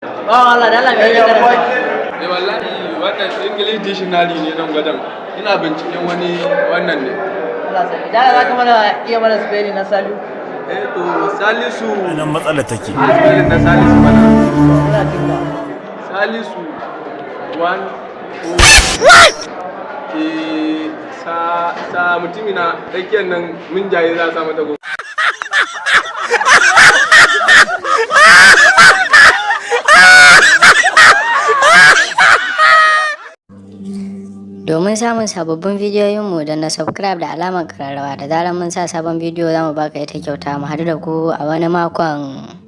Allah da Allah me yake karanta? Wallahi wannan English dictionary ne nan gadan. Ina binciken wani wannan ne. Allah sai. Da za ka mana iya mana spelling na Salu. To Salisu. Nan matsala take. Spelling na Salisu bana. Ina tinka. Salisu 1 sa mutumina tsakiyar nan mun jaye za a sa mata go. Domin samun sababbin bidiyoyinmu da na subscribe da alamar kararrawa da zarar mun sa sabon bidiyo za mu baka ita kyauta. Mu haɗu da ku a wani makon.